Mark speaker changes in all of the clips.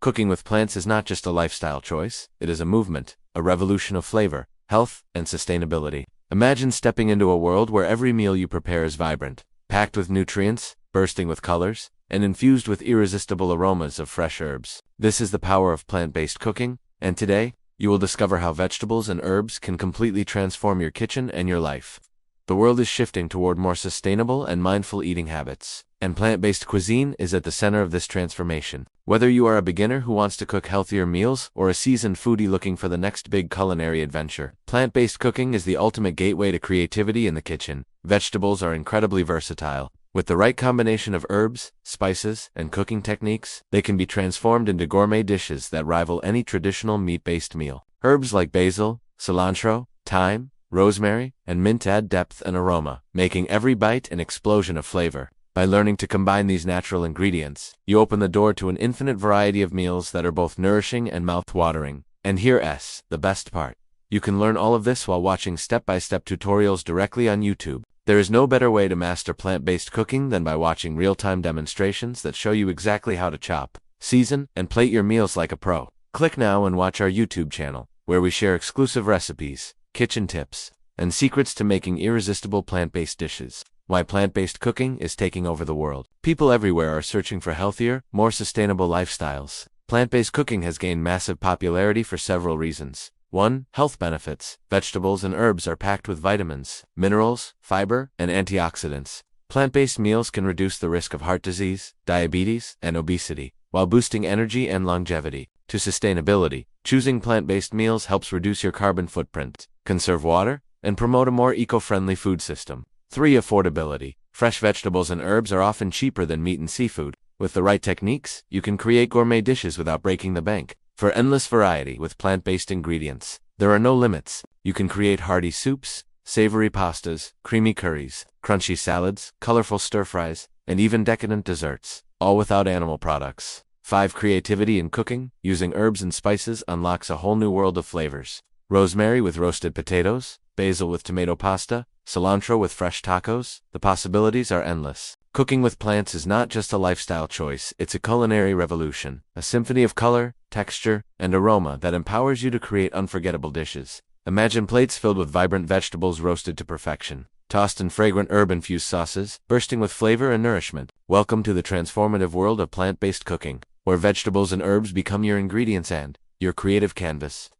Speaker 1: Cooking with plants is not just a lifestyle choice, it is a movement, a revolution of flavor, health, and sustainability. Imagine stepping into a world where every meal you prepare is vibrant, packed with nutrients, bursting with colors, and infused with irresistible aromas of fresh herbs. This is the power of plant-based cooking, and today, you will discover how vegetables and herbs can completely transform your kitchen and your life. The world is shifting toward more sustainable and mindful eating habits, and plant-based cuisine is at the center of this transformation. Whether you are a beginner who wants to cook healthier meals or a seasoned foodie looking for the next big culinary adventure, plant-based cooking is the ultimate gateway to creativity in the kitchen. Vegetables are incredibly versatile. With the right combination of herbs, spices, and cooking techniques, they can be transformed into gourmet dishes that rival any traditional meat-based meal. Herbs like basil, cilantro, thyme, rosemary, and mint add depth and aroma, making every bite an explosion of flavor. By learning to combine these natural ingredients, you open the door to an infinite variety of meals that are both nourishing and mouth-watering. And here's the best part. You can learn all of this while watching step-by-step tutorials directly on YouTube. There is no better way to master plant-based cooking than by watching real-time demonstrations that show you exactly how to chop, season, and plate your meals like a pro. Click now and watch our YouTube channel, where we share exclusive recipes, kitchen tips, and secrets to making irresistible plant-based dishes. Why plant-based cooking is taking over the world. People everywhere are searching for healthier, more sustainable lifestyles. Plant-based cooking has gained massive popularity for several reasons. 1. Health benefits. Vegetables and herbs are packed with vitamins, minerals, fiber, and antioxidants. Plant-based meals can reduce the risk of heart disease, diabetes, and obesity, while boosting energy and longevity. 2. Sustainability. Choosing plant-based meals helps reduce your carbon footprint, conserve water, and promote a more eco-friendly food system. 3. Affordability. Fresh vegetables and herbs are often cheaper than meat and seafood. With the right techniques, you can create gourmet dishes without breaking the bank. For endless variety with plant-based ingredients, there are no limits. You can create hearty soups, savory pastas, creamy curries, crunchy salads, colorful stir-fries, and even decadent desserts, all without animal products. 5. Creativity in cooking. Using herbs and spices unlocks a whole new world of flavors. Rosemary with roasted potatoes, basil with tomato pasta, cilantro with fresh tacos. The possibilities are endless. Cooking with plants is not just a lifestyle choice, it's a culinary revolution, a symphony of color, texture, and aroma that empowers you to create unforgettable dishes. Imagine plates filled with vibrant vegetables roasted to perfection, tossed in fragrant herb-infused sauces, bursting with flavor and nourishment. Welcome to the transformative world of plant-based cooking, where vegetables and herbs become your ingredients and your creative canvas.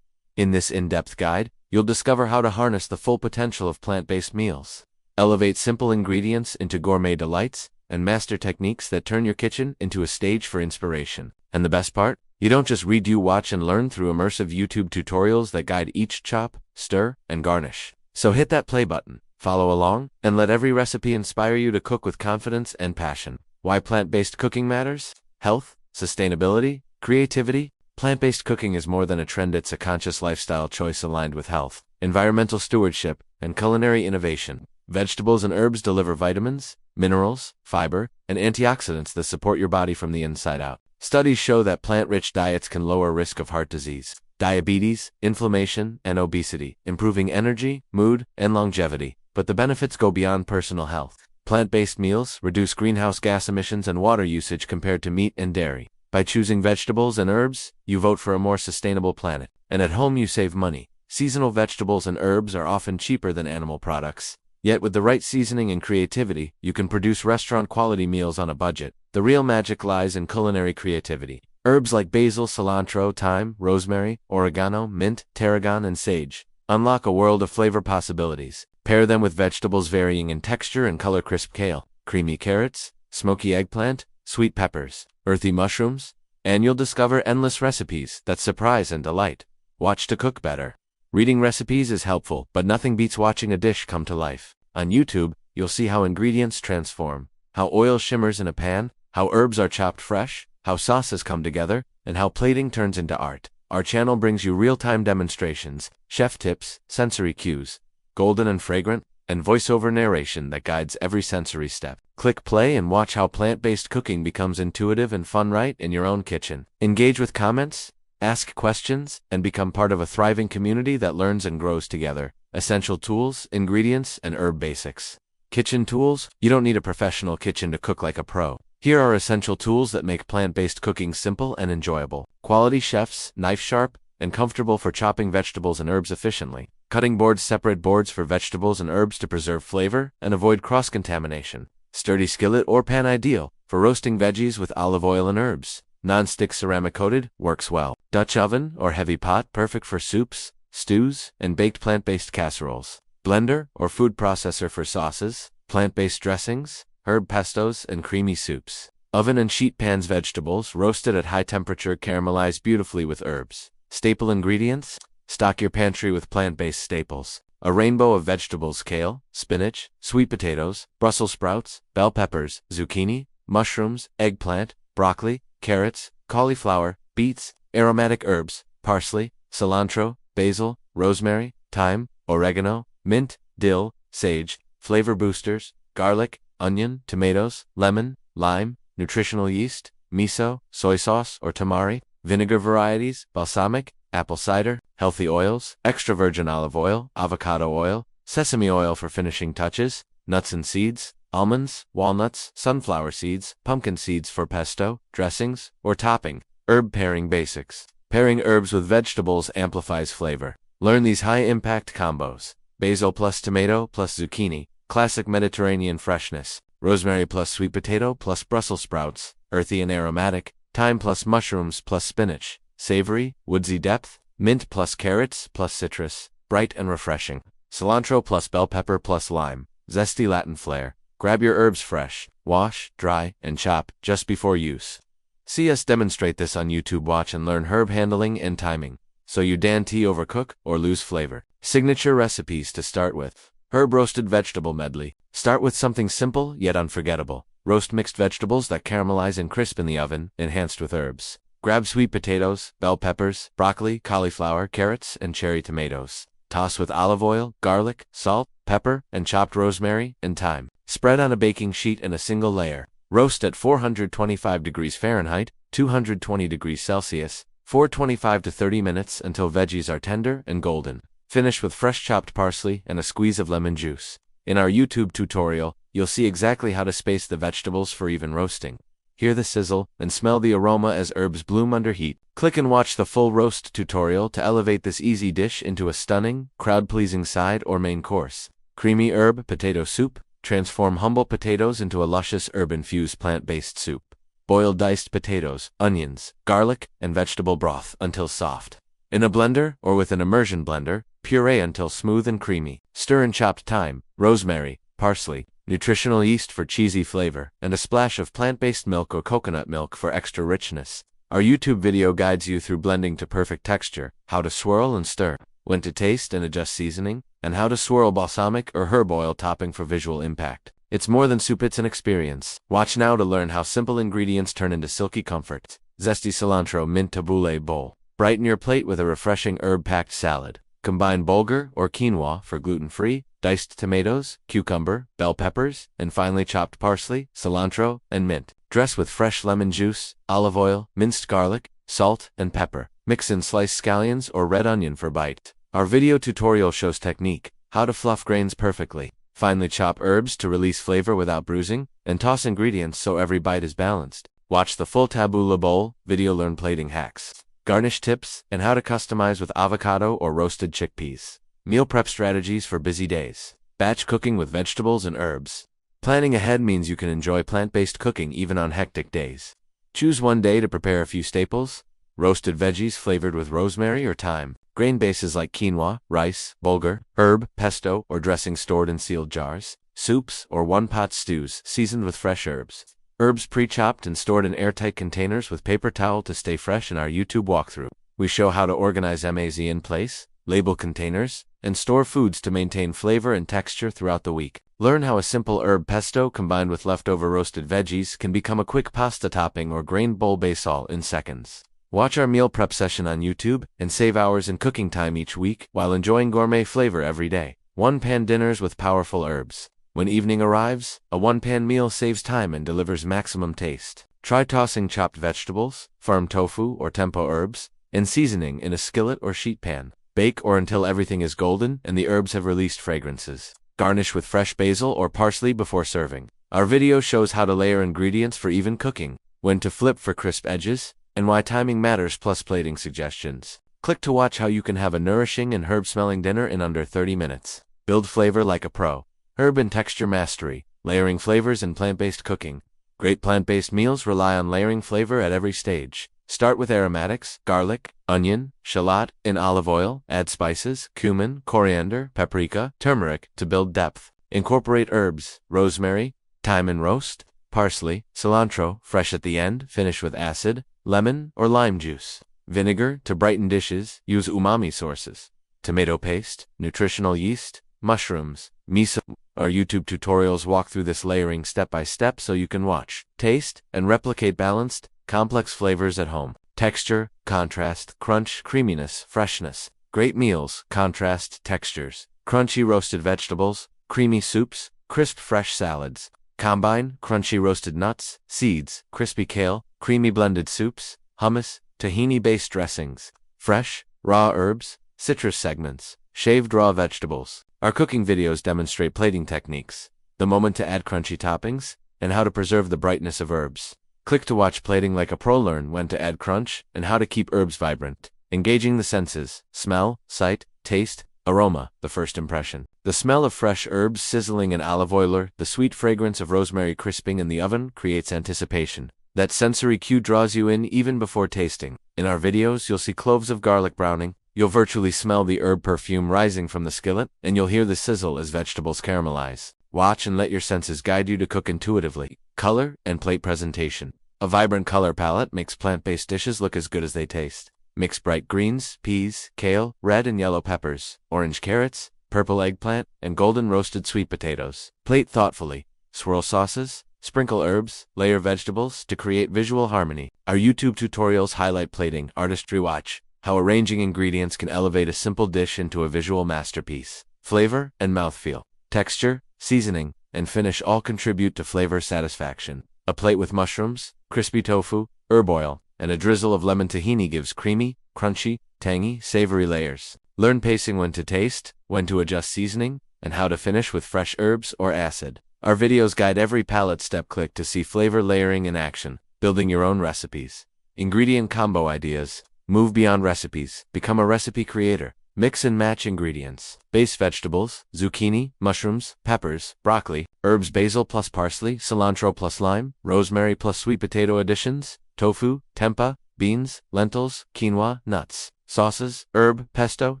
Speaker 1: In this in-depth guide, you'll discover how to harness the full potential of plant-based meals, elevate simple ingredients into gourmet delights, and master techniques that turn your kitchen into a stage for inspiration. And the best part? You don't just read, you watch and learn through immersive YouTube tutorials that guide each chop, stir, and garnish. So hit that play button, follow along, and let every recipe inspire you to cook with confidence and passion. Why plant-based cooking matters? Health, sustainability, creativity. Plant-based cooking is more than a trend, it's a conscious lifestyle choice aligned with health, environmental stewardship, and culinary innovation. Vegetables and herbs deliver vitamins, minerals, fiber, and antioxidants that support your body from the inside out. Studies show that plant-rich diets can lower risk of heart disease, diabetes, inflammation, and obesity, improving energy, mood, and longevity. But the benefits go beyond personal health. Plant-based meals reduce greenhouse gas emissions and water usage compared to meat and dairy. By choosing vegetables and herbs, you vote for a more sustainable planet. And at home you save money. Seasonal vegetables and herbs are often cheaper than animal products. Yet with the right seasoning and creativity, you can produce restaurant-quality meals on a budget. The real magic lies in culinary creativity. Herbs like basil, cilantro, thyme, rosemary, oregano, mint, tarragon, and sage unlock a world of flavor possibilities. Pair them with vegetables varying in texture and color: crisp kale, creamy carrots, smoky eggplant, sweet peppers, earthy mushrooms, and you'll discover endless recipes that surprise and delight. Watch to cook better. Reading recipes is helpful, but nothing beats watching a dish come to life. On YouTube, you'll see how ingredients transform, how oil shimmers in a pan, how herbs are chopped fresh, how sauces come together, and how plating turns into art. Our channel brings you real-time demonstrations, chef tips, sensory cues, golden and fragrant, and voiceover narration that guides every sensory step. Click play and watch how plant-based cooking becomes intuitive and fun right in your own kitchen. Engage with comments, ask questions, and become part of a thriving community that learns and grows together. Essential tools, ingredients, and herb basics. Kitchen tools. You don't need a professional kitchen to cook like a pro. Here are essential tools that make plant-based cooking simple and enjoyable. Quality chefs, knife sharp, and comfortable for chopping vegetables and herbs efficiently. Cutting boards separate boards for vegetables and herbs to preserve flavor and avoid cross-contamination. Sturdy skillet or pan ideal for roasting veggies with olive oil and herbs. Non-stick ceramic coated works well. Dutch oven or heavy pot perfect for soups, stews, and baked plant-based casseroles. Blender or food processor for sauces, plant-based dressings, herb pestos, and creamy soups. Oven and sheet pans vegetables roasted at high temperature caramelize beautifully with herbs. Staple ingredients? Stock your pantry with plant-based staples. A rainbow of vegetables: kale, spinach, sweet potatoes, Brussels sprouts, bell peppers, zucchini, mushrooms, eggplant, broccoli, carrots, cauliflower, beets, aromatic herbs, parsley, cilantro, basil, rosemary, thyme, oregano, mint, dill, sage, flavor boosters, garlic, onion, tomatoes, lemon, lime, nutritional yeast, miso, soy sauce or tamari, vinegar varieties, balsamic, apple cider, healthy oils, extra virgin olive oil, avocado oil, sesame oil for finishing touches, nuts and seeds, almonds, walnuts, sunflower seeds, pumpkin seeds for pesto, dressings, or topping. Herb pairing basics. Pairing herbs with vegetables amplifies flavor. Learn these high-impact combos. Basil plus tomato plus zucchini, classic Mediterranean freshness. Rosemary plus sweet potato plus Brussels sprouts, earthy and aromatic. Thyme plus mushrooms plus spinach, savory, woodsy depth. Mint plus carrots plus citrus, bright and refreshing. Cilantro plus bell pepper plus lime, zesty Latin flair. Grab your herbs fresh, wash, dry, and chop just before use. See us demonstrate this on YouTube. Watch and learn herb handling and timing, so you don't overcook or lose flavor. Signature recipes to start with. Herb roasted vegetable medley. Start with something simple yet unforgettable. Roast mixed vegetables that caramelize and crisp in the oven, enhanced with herbs. Grab sweet potatoes, bell peppers, broccoli, cauliflower, carrots, and cherry tomatoes. Toss with olive oil, garlic, salt, pepper, and chopped rosemary and thyme. Spread on a baking sheet in a single layer. Roast at 425 degrees Fahrenheit, 220 degrees Celsius, for 25 to 30 minutes until veggies are tender and golden. Finish with fresh chopped parsley and a squeeze of lemon juice. In our YouTube tutorial, you'll see exactly how to space the vegetables for even roasting. Hear the sizzle and smell the aroma as herbs bloom under heat. Click and watch the full roast tutorial to elevate this easy dish into a stunning, crowd-pleasing side or main course. Creamy herb potato soup. Transform humble potatoes into a luscious herb-infused plant-based soup. Boil diced potatoes, onions, garlic, and vegetable broth until soft. In a blender or with an immersion blender, puree until smooth and creamy. Stir in chopped thyme, rosemary, parsley, nutritional yeast for cheesy flavor, and a splash of plant-based milk or coconut milk for extra richness. Our YouTube video guides you through blending to perfect texture, how to swirl and stir, when to taste and adjust seasoning, and how to swirl balsamic or herb oil topping for visual impact. It's more than soup, it's an experience. Watch now to learn how simple ingredients turn into silky comfort. Zesty cilantro mint tabbouleh bowl. Brighten your plate with a refreshing herb-packed salad. Combine bulgur or quinoa for gluten-free, diced tomatoes, cucumber, bell peppers, and finely chopped parsley, cilantro, and mint. Dress with fresh lemon juice, olive oil, minced garlic, salt, and pepper. Mix in sliced scallions or red onion for bite. Our video tutorial shows technique, how to fluff grains perfectly. Finely chop herbs to release flavor without bruising, and toss ingredients so every bite is balanced. Watch the full tabbouleh bowl video, learn plating hacks, garnish tips, and how to customize with avocado or roasted chickpeas. Meal prep strategies for busy days. Batch cooking with vegetables and herbs. Planning ahead means you can enjoy plant-based cooking even on hectic days. Choose one day to prepare a few staples. Roasted veggies flavored with rosemary or thyme. Grain bases like quinoa, rice, bulgur, herb, pesto, or dressing stored in sealed jars. Soups or one-pot stews seasoned with fresh herbs. Herbs pre-chopped and stored in airtight containers with paper towel to stay fresh. In our YouTube walkthrough, we show how to organize MAZ in place, label containers, and store foods to maintain flavor and texture throughout the week. Learn how a simple herb pesto combined with leftover roasted veggies can become a quick pasta topping or grain bowl base all in seconds. Watch our meal prep session on YouTube and save hours in cooking time each week while enjoying gourmet flavor every day. One-pan dinners with powerful herbs. When evening arrives, a one-pan meal saves time and delivers maximum taste. Try tossing chopped vegetables, farm tofu or tempo herbs, and seasoning in a skillet or sheet pan. Bake or until everything is golden and the herbs have released fragrances. Garnish with fresh basil or parsley before serving. Our video shows how to layer ingredients for even cooking, when to flip for crisp edges, and why timing matters plus plating suggestions. Click to watch how you can have a nourishing and herb-smelling dinner in under 30 minutes. Build flavor like a pro. Herb and texture mastery. Layering flavors in plant-based cooking. Great plant-based meals rely on layering flavor at every stage. Start with aromatics, garlic, onion, shallot, in olive oil. Add spices, cumin, coriander, paprika, turmeric to build depth. Incorporate herbs, rosemary, thyme and roast, parsley, cilantro, fresh at the end. Finish with acid, lemon, or lime juice. Vinegar to brighten dishes. Use umami sources. Tomato paste, nutritional yeast, mushrooms, miso. Our YouTube tutorials walk through this layering step by step so you can watch, taste, and replicate balanced, complex flavors at home. Texture, contrast, crunch, creaminess, freshness. Great meals, contrast, textures. Crunchy roasted vegetables, creamy soups, crisp fresh salads. Combine, crunchy roasted nuts, seeds, crispy kale, creamy blended soups, hummus, tahini-based dressings. Fresh, raw herbs, citrus segments, shaved raw vegetables. Our cooking videos demonstrate plating techniques, the moment to add crunchy toppings, and how to preserve the brightness of herbs. Click to watch Plating Like a Pro. Learn when to add crunch and how to keep herbs vibrant. Engaging the senses, smell, sight, taste, aroma, the first impression. The smell of fresh herbs sizzling in olive oil, the sweet fragrance of rosemary crisping in the oven creates anticipation. That sensory cue draws you in even before tasting. In our videos, you'll see cloves of garlic browning. You'll virtually smell the herb perfume rising from the skillet, and you'll hear the sizzle as vegetables caramelize. Watch and let your senses guide you to cook intuitively. Color and plate presentation. A vibrant color palette makes plant-based dishes look as good as they taste. Mix bright greens, peas, kale, red and yellow peppers, orange carrots, purple eggplant, and golden roasted sweet potatoes. Plate thoughtfully. Swirl sauces, sprinkle herbs, layer vegetables to create visual harmony. Our YouTube tutorials highlight plating artistry. Watch how arranging ingredients can elevate a simple dish into a visual masterpiece. Flavor and mouthfeel. Texture, seasoning, and finish all contribute to flavor satisfaction. A plate with mushrooms, crispy tofu, herb oil, and a drizzle of lemon tahini gives creamy, crunchy, tangy, savory layers. Learn pacing, when to taste, when to adjust seasoning, and how to finish with fresh herbs or acid. Our videos guide every palate step. Click to see flavor layering in action, building your own recipes. Ingredient combo ideas. Move beyond recipes. Become a recipe creator. Mix and match ingredients. Base vegetables, zucchini, mushrooms, peppers, broccoli, herbs, basil plus parsley, cilantro plus lime, rosemary plus sweet potato additions, tofu, tempeh, beans, lentils, quinoa, nuts. Sauces, herb, pesto,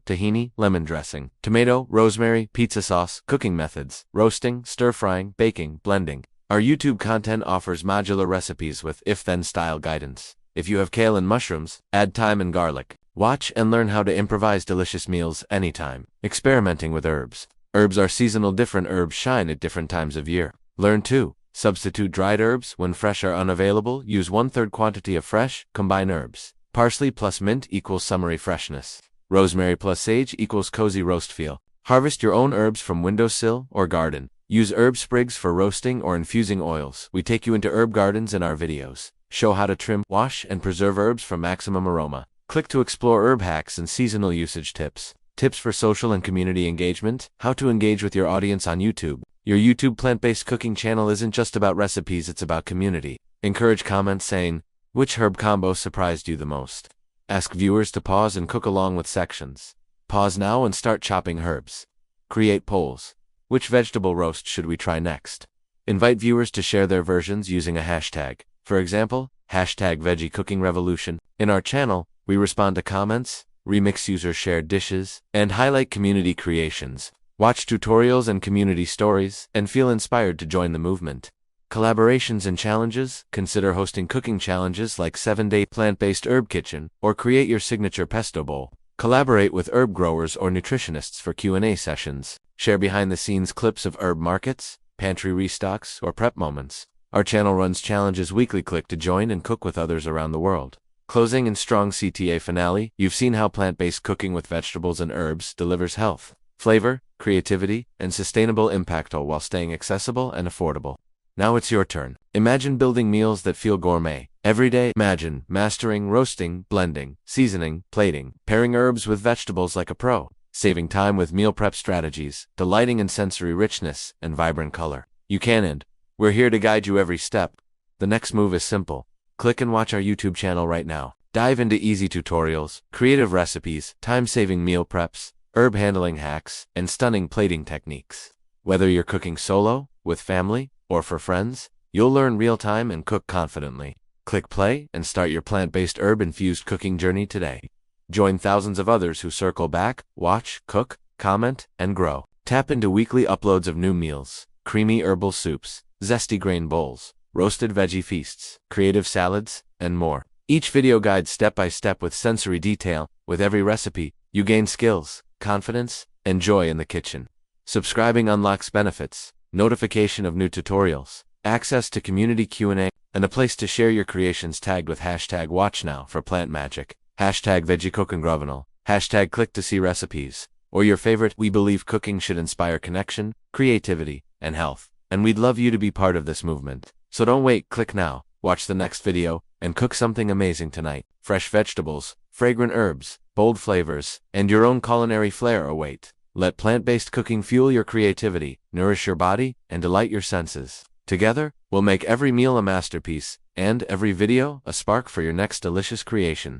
Speaker 1: tahini, lemon dressing, tomato, rosemary, pizza sauce. Cooking methods: roasting, stir-frying, baking, blending. Our YouTube content offers modular recipes with if-then style guidance. If you have kale and mushrooms, add thyme and garlic. Watch and learn how to improvise delicious meals anytime. Experimenting with herbs. Herbs are seasonal. Different herbs shine at different times of year. Learn to substitute dried herbs when fresh are unavailable. Use 1/3 quantity of fresh, combine herbs. Parsley plus mint equals summery freshness. Rosemary plus sage equals cozy roast feel. Harvest your own herbs from windowsill or garden. Use herb sprigs for roasting or infusing oils. We take you into herb gardens in our videos. Show how to trim, wash, and preserve herbs for maximum aroma. Click to explore herb hacks and seasonal usage tips. Tips for social and community engagement. How to engage with your audience on YouTube. Your YouTube plant-based cooking channel isn't just about recipes, it's about community. Encourage comments saying, which herb combo surprised you the most? Ask viewers to pause and cook along with sections. Pause now and start chopping herbs. Create polls. Which vegetable roast should we try next? Invite viewers to share their versions using a hashtag. For example, #VeggieCookingRevolution. In our channel, we respond to comments, remix user-shared dishes, and highlight community creations. Watch tutorials and community stories, and feel inspired to join the movement. Collaborations and challenges. Consider hosting cooking challenges like 7-Day Plant-Based Herb Kitchen, or create your signature pesto bowl. Collaborate with herb growers or nutritionists for Q&A sessions. Share behind-the-scenes clips of herb markets, pantry restocks, or prep moments. Our channel runs challenges weekly. Click to join and cook with others around the world. Closing and strong CTA finale. You've seen how plant-based cooking with vegetables and herbs delivers health, flavor, creativity, and sustainable impact, all while staying accessible and affordable. Now it's your turn. Imagine building meals that feel gourmet every day. Imagine mastering roasting, blending, seasoning, plating, pairing herbs with vegetables like a pro, saving time with meal prep strategies, delighting in sensory richness and vibrant color. You can, and We're here to guide you every step. The next move is simple. Click and watch our YouTube channel right now. Dive into easy tutorials, creative recipes, time-saving meal preps, herb handling hacks, and stunning plating techniques. Whether you're cooking solo, with family, or for friends, you'll learn real-time and cook confidently. Click play and start your plant-based herb-infused cooking journey today. Join thousands of others who circle back, watch, cook, comment, and grow. Tap into weekly uploads of new meals, creamy herbal soups, zesty grain bowls, roasted veggie feasts, creative salads, and more. Each video guides step by step with sensory detail. With every recipe, you gain skills, confidence, and joy in the kitchen. Subscribing unlocks benefits, notification of new tutorials, access to community Q&A, and a place to share your creations tagged with hashtag WatchNow for plant magic, hashtag Veggie hashtag click to see recipes, or your favorite. We believe cooking should inspire connection, creativity, and health. And we'd love you to be part of this movement. So don't wait, click now, watch the next video, and cook something amazing tonight. Fresh vegetables, fragrant herbs, bold flavors, and your own culinary flair await. Let plant-based cooking fuel your creativity, nourish your body, and delight your senses. Together, we'll make every meal a masterpiece, and every video a spark for your next delicious creation.